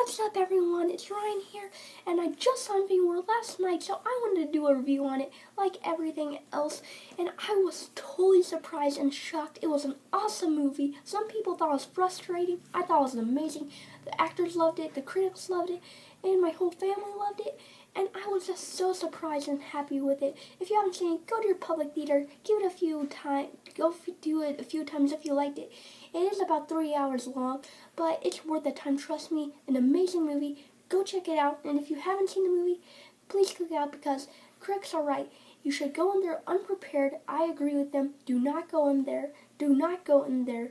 What's up, everyone? It's Ryan here, and I just saw Infinity War last night, so I wanted to do a review on it like everything else, and I was totally surprised and shocked. It was an awesome movie. Some people thought it was frustrating. I thought it was amazing. The actors loved it, the critics loved it, and my whole family loved it, and I was just so surprised and happy with it. If you haven't seen it, go to your public theater, give it a few times, go do it a few times if you liked it. It is about 3 hours long, but it's worth the time. Trust me, an amazing movie. Go check it out. And if you haven't seen the movie, please check it out because critics are right. You should go in there unprepared. I agree with them. Do not go in there. Do not go in there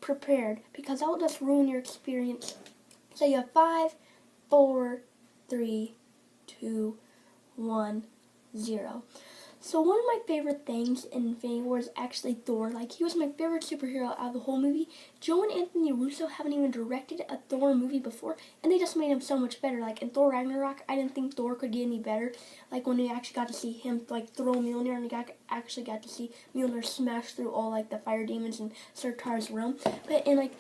prepared because that will just ruin your experience. So you have 5, 4, 3, 2, 1, 0. So one of my favorite things in Infinity War is actually Thor. Like, he was my favorite superhero out of the whole movie. Joe and Anthony Russo haven't even directed a Thor movie before, and they just made him so much better. Like, in Thor Ragnarok, I didn't think Thor could get any better. Like, when we actually got to see him, like, throw Mjolnir, and we actually got to see Mjolnir smash through all, like, the fire demons in Surtur's realm. But in, like,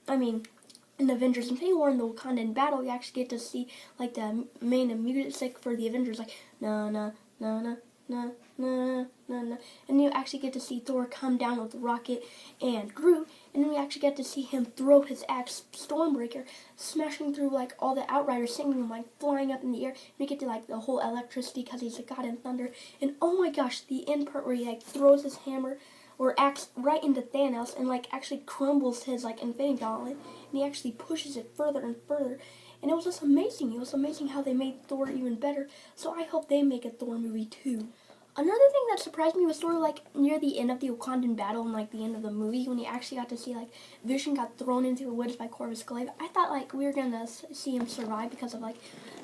in Avengers Infinity War, in the Wakandan battle, you actually get to see, like, the main music for the Avengers, like, na na na na na na na na, and you actually get to see Thor come down with Rocket and Groot, and then we actually get to see him throw his axe Stormbreaker, smashing through like all the Outriders, singing them like flying up in the air, and we get to like the whole electricity because he's a god in thunder, and oh my gosh, the end part where he like throws his hammer or axe right into Thanos and like actually crumbles his like Infinity Gauntlet, and he actually pushes it further and further. And it was just amazing. It was amazing how they made Thor even better. So I hope they make a Thor movie too. Another thing that surprised me was sort of like near the end of the Wakandan battle and like the end of the movie when you actually got to see like Vision got thrown into the woods by Corvus Glaive. I thought like we were gonna see him survive because of like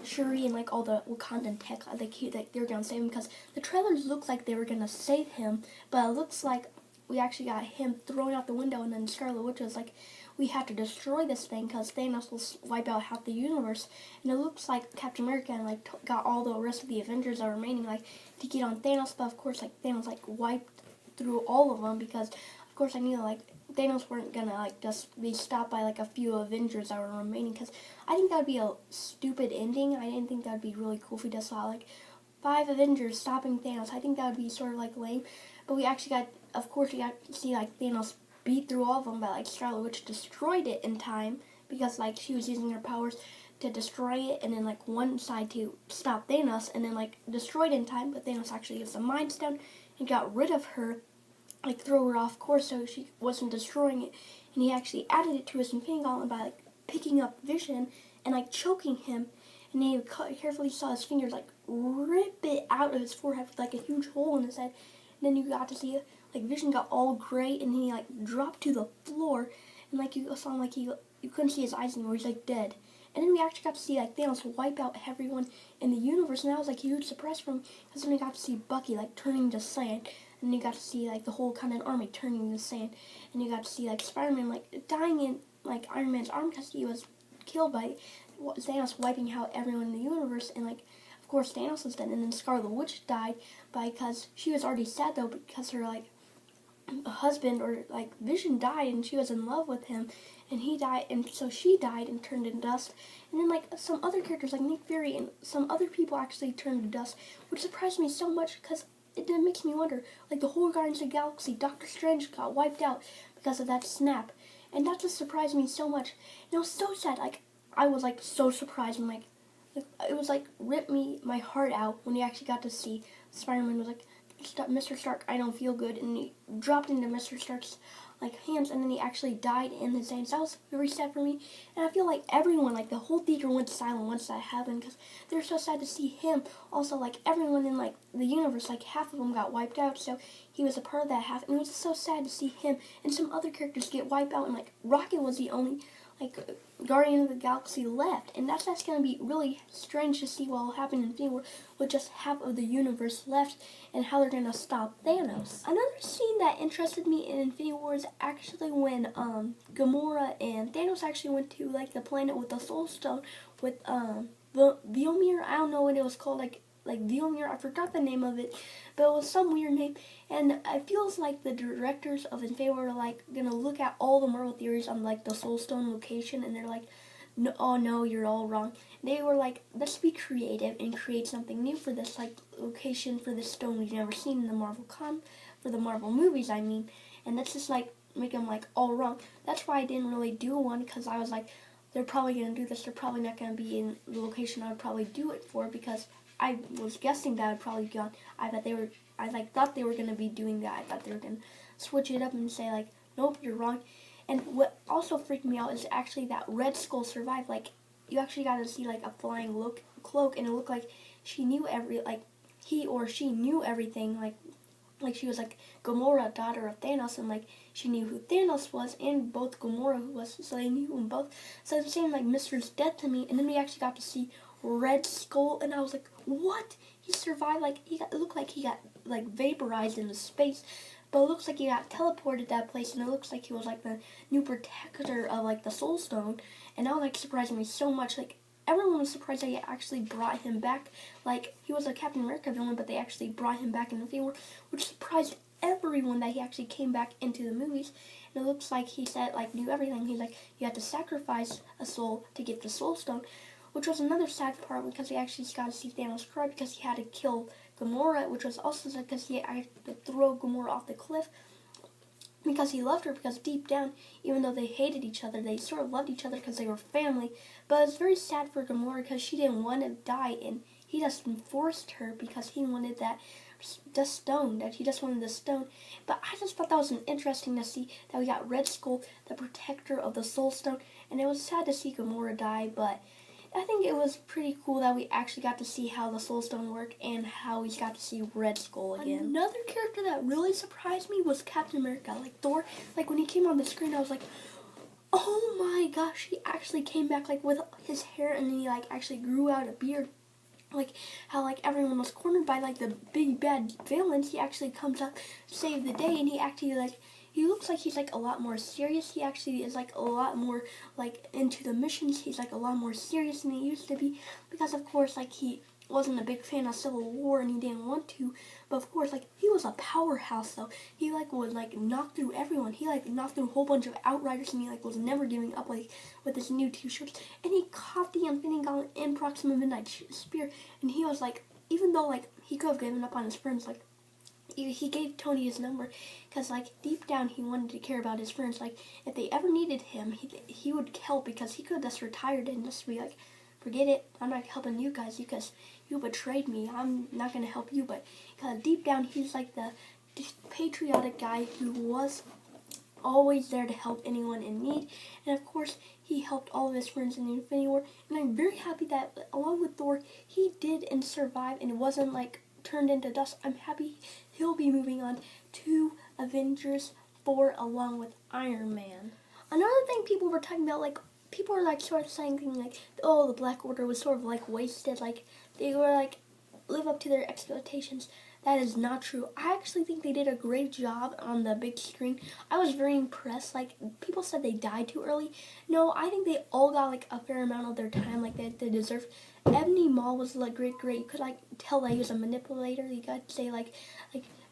Shuri and like all the Wakandan tech like they were gonna save him because the trailers looked like they were gonna save him, but it looks like we actually got him thrown out the window, and then Scarlet Witch was like, we have to destroy this thing because Thanos will wipe out half the universe. And it looks like Captain America and like got all the rest of the Avengers that are remaining like to get on Thanos, but of course like Thanos like wiped through all of them because of course I knew like Thanos weren't gonna like just be stopped by like a few Avengers that were remaining because I think that would be a stupid ending. I didn't think that would be really cool if we just saw like 5 Avengers stopping Thanos. I think that would be sort of like lame, but we actually got, of course, we got to see like Thanos beat through all of them, but like Scarlet Witch destroyed it in time because like she was using her powers to destroy it, and then like one side to stop Thanos, and then like destroyed in time, but Thanos actually used the Mind Stone and got rid of her, like throw her off course so she wasn't destroying it, and he actually added it to his Infinity Gauntlet by like picking up Vision and like choking him, and then he carefully saw his fingers like rip it out of his forehead with like a huge hole in his head, and then you got to see like Vision got all gray, and he like dropped to the floor, and like you saw him like you couldn't see his eyes anymore. He's like dead. And then we actually got to see like Thanos wipe out everyone in the universe, and that was like a huge surprise for me because then we got to see Bucky like turning to sand, and you got to see like the whole kind of army turning to sand, and you got to see like Spider-Man like dying in like Iron Man's arm because he was killed by Thanos wiping out everyone in the universe, and like of course Thanos was dead, and then Scarlet Witch died because she was already sad though because her like husband or like Vision died and she was in love with him, and he died, and so she died and turned into dust, and then like some other characters like Nick Fury and some other people actually turned to dust, which surprised me so much because it makes me wonder, like the whole Guardians of the Galaxy, Doctor Strange got wiped out because of that snap, and that just surprised me so much, and it was so sad. Like I was like so surprised, and like it was like ripped my heart out when you actually got to see Spider-Man was like, Mr. Stark, I don't feel good, and he dropped into Mr. Stark's like hands, and then he actually died in his hands. That was very sad for me, and I feel like everyone, like the whole theater went silent once that happened because they were so sad to see him. Also, like everyone in like the universe, like half of them got wiped out, so he was a part of that half, and it was so sad to see him and some other characters get wiped out, and like Rocket was the only like Guardian of the Galaxy left, and that's going to be really strange to see what will happen in Infinity War with just half of the universe left and how they're going to stop Thanos. Another scene that interested me in Infinity War is actually when Gamora and Thanos actually went to like the planet with the Soul Stone with Vilmir. I don't know what it was called, like Vilmir, I forgot the name of it, but it was some weird name, and it feels like the directors of Infinity War are like gonna look at all the Marvel theories on like the Soul Stone location, and they're like, no, oh no, you're all wrong. They were like, let's be creative and create something new for this like location for this stone we've never seen in the for the Marvel movies, I mean. And let's just like make them like all wrong. That's why I didn't really do one, because I was like, they're probably gonna do this. They're probably not gonna be in the location I would probably do it for, because I was guessing that I'd probably gone. I like thought they were gonna be doing that. I thought they were gonna switch it up and say like, nope, you're wrong. And what also freaked me out is actually that Red Skull survived. Like, you actually got to see like a flying cloak, and it looked like she knew he or she knew everything. Like she was like Gamora, daughter of Thanos, and like she knew who Thanos was and both Gamora who was, so they knew them both. So it seemed like Mystery's dead to me. And then we actually got to see Red Skull, and I was like, what? He survived. Like it looked like he got like vaporized into space. But it looks like he got teleported to that place, and it looks like he was like the new protector of like the Soul Stone. And that was like surprising me so much. Like everyone was surprised they actually brought him back. Like he was a Captain America villain, but they actually brought him back in the field, which surprised everyone that he actually came back into the movies. And it looks like he said like knew everything. He's like, you had to sacrifice a soul to get the Soul Stone, which was another sad part, because he actually got to see Thanos cry because he had to kill Gamora, which was also sad because he had to throw Gamora off the cliff because he loved her, because deep down, even though they hated each other, they sort of loved each other because they were family. But it's very sad for Gamora because she didn't want to die, and he just forced her because he wanted the stone, that he just wanted the stone. But I just thought that was interesting to see that we got Red Skull, the protector of the Soul Stone, and it was sad to see Gamora die, but I think it was pretty cool that we actually got to see how the Soul Stone worked and how we got to see Red Skull again. Another character that really surprised me was Captain America. Like Thor, like when he came on the screen, I was like, oh my gosh, he actually came back like with his hair, and then he like actually grew out a beard. Like how like everyone was cornered by like the big bad villains, he actually comes up to save the day, and he actually like, he looks like he's like a lot more serious. He actually is like a lot more like into the missions. He's like a lot more serious than he used to be, because of course like he wasn't a big fan of Civil War and he didn't want to, but of course like he was a powerhouse though. He like would like knock through everyone. He like knocked through a whole bunch of Outriders, and he like was never giving up like with his new two ships, and he caught the Infinity Gauntlet and Proxima Midnight Spear, and he was like, even though like he could have given up on his friends, like he gave Tony his number because like deep down he wanted to care about his friends. Like if they ever needed him, he would help, because he could have just retired and just be like, forget it, I'm not helping you guys because you betrayed me, I'm not going to help you. But deep down he's like the patriotic guy who was always there to help anyone in need. And of course he helped all of his friends in the Infinity War, and I'm very happy that along with Thor he did and survived and it wasn't like turned into dust. I'm happy he'll be moving on to Avengers 4 along with Iron Man. Another thing people were talking about, like people were like sort of saying things like, oh, the Black Order was sort of like wasted, like they were like live up to their expectations. That is not true. I actually think they did a great job on the big screen. I was very impressed. Like people said they died too early. No, I think they all got like a fair amount of their time, like they deserved. Ebony Maw was like great. You could like tell that he was a manipulator. You got to say like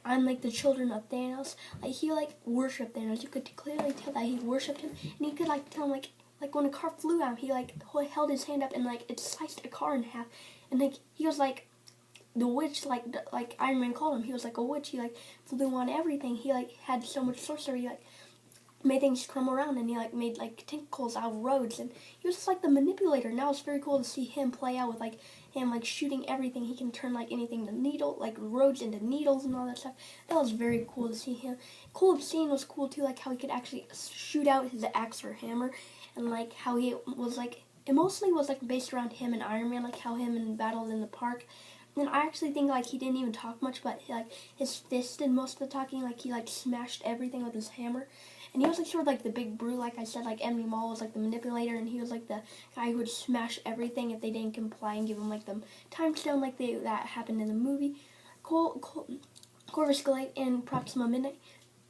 I'm like the children of Thanos. Like he like worshipped Thanos. You could clearly tell that he worshipped him, and you could like tell him like when a car flew at him, he like held his hand up and like it sliced a car in half, and like he was like the witch, like Iron Man called him. He was like a witch. He like flew on everything. He like had so much sorcery. He like made things come around, and he like made like tentacles out of roads, and he was just like the manipulator. Now it's very cool to see him play out with like him like shooting everything. He can turn like anything to needle, like roads into needles and all that stuff. That was very cool to see him. Cool scene was cool too, like how he could actually shoot out his axe or hammer, and like how he was like, it mostly was like based around him and Iron Man, like how him and battled in the park. And I actually think like he didn't even talk much, but like his fist did most of the talking. Like he like smashed everything with his hammer, and he was like sort of like the big brute. Like I said, like Ebony Maw was like the manipulator, and he was like the guy who would smash everything if they didn't comply and give them like the time stone, like that happened in the movie. Corvus Glaive and Proxima Midnight,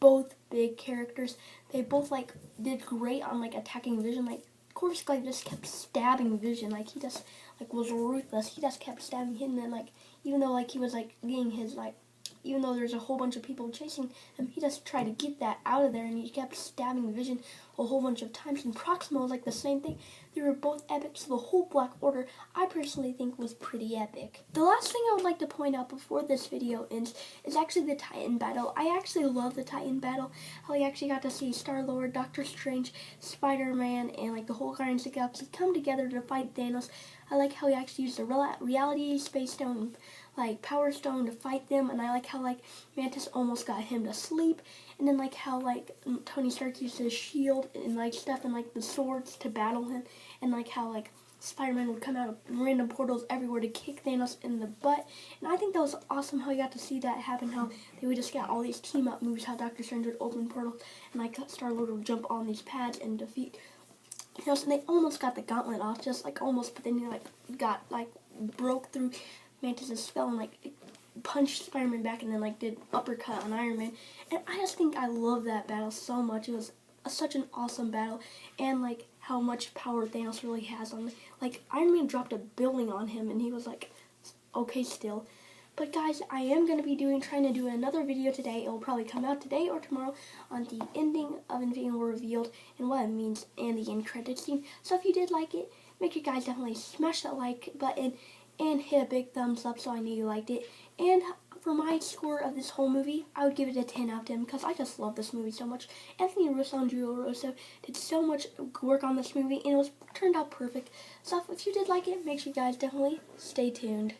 both big characters. They both like did great on like attacking Vision. Like Corvus Glaive just kept stabbing Vision. Like he just like was ruthless. He just kept stabbing him, and like even though like he was like getting his like even though there's a whole bunch of people chasing him, he just tried to get that out of there, and he kept stabbing Vision a whole bunch of times. And Proxima was like the same thing. They were both epic, so the whole Black Order, I personally think, was pretty epic. The last thing I would like to point out before this video ends is actually the Titan battle. I actually love the Titan battle, how we actually got to see Star-Lord, Doctor Strange, Spider-Man, and like the whole Guardians of the Galaxy come together to fight Thanos. I like how he actually used the reality space stone, like Power Stone, to fight them, and I like how like Mantis almost got him to sleep, and then like how like Tony Stark used his shield and like stuff and like the swords to battle him, and like how like Spider-Man would come out of random portals everywhere to kick Thanos in the butt. And I think that was awesome how you got to see that happen, how they would just get all these team-up moves, how Doctor Strange would open portals and like Star-Lord would jump on these pads and defeat Thanos. And they almost got the gauntlet off, just like almost, but then he like got like broke through Mantis' spell and like punched Spider-Man back and then like did uppercut on Iron Man. And I just think I love that battle so much. It was such an awesome battle, and like how much power Thanos really has on, like Iron Man dropped a building on him and he was like okay still. But guys, I am going to be trying to do another video today. It will probably come out today or tomorrow on the ending of Infinity War Revealed and what it means and the end credits scene. So if you did like it, make sure you guys definitely smash that like button and hit a big thumbs up so I know you liked it. And for my score of this whole movie, I would give it a 10 out of 10 because I just love this movie so much. Anthony Russo and Julio Russo did so much work on this movie, and it was turned out perfect. So if you did like it, make sure you guys definitely stay tuned.